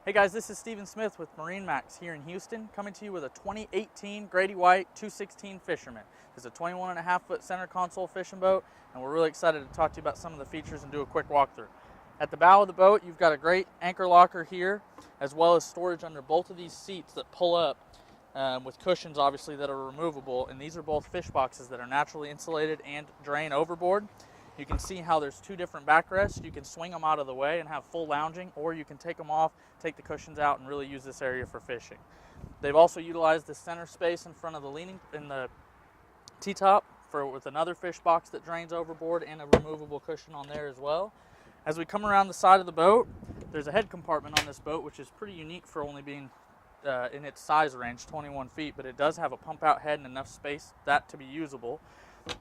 Hey guys, this is Steven Smith with MarineMax here in Houston, coming to you with a 2018 Grady-White 216 Fisherman. It's a 21.5-foot center console fishing boat, and we're really excited to talk to you about some of the features and do a quick walkthrough. At the bow of the boat, you've got a great anchor locker here, as well as storage under both of these seats that pull up with cushions, obviously, that are removable. And these are both fish boxes that are naturally insulated and drain overboard. You can see how there's two different backrests. You can swing them out of the way and have full lounging, or you can take them off, take the cushions out, and really use this area for fishing. They've also utilized the center space in front of the T-top with another fish box that drains overboard and a removable cushion on there as well. As we come around the side of the boat, there's a head compartment on this boat, which is pretty unique for only being in its size range, 21 feet, but it does have a pump out head and enough space that to be usable.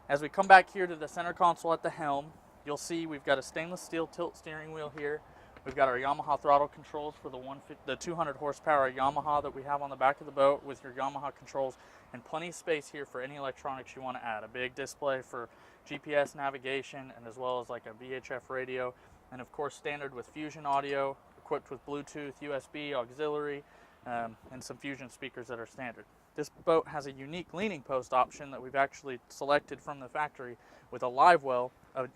As we come back here to the center console at the helm, you'll see we've got a stainless steel tilt steering wheel here. We've got our Yamaha throttle controls for the 200 horsepower Yamaha that we have on the back of the boat with your Yamaha controls, and plenty of space here for any electronics you want to add. A big display for GPS navigation, and as well as like a VHF radio, and of course standard with Fusion audio, equipped with Bluetooth, USB, auxiliary, and some Fusion speakers that are standard. This boat has a unique leaning post option that we've actually selected from the factory with a live well, a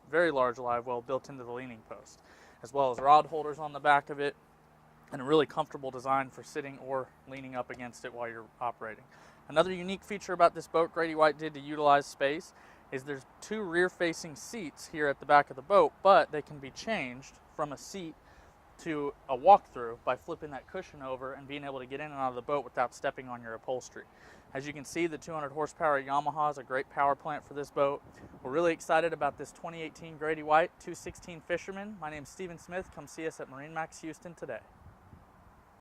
very large live well built into the leaning post, as well as rod holders on the back of it, and a really comfortable design for sitting or leaning up against it while you're operating. Another unique feature about this boat Grady-White did to utilize space is there's two rear-facing seats here at the back of the boat, but they can be changed from a seat to a walkthrough by flipping that cushion over and being able to get in and out of the boat without stepping on your upholstery. As you can see, the 200 horsepower Yamaha is a great power plant for this boat. We're really excited about this 2018 Grady-White 216 Fisherman. My name is Steven Smith. Come see us at MarineMax Houston today.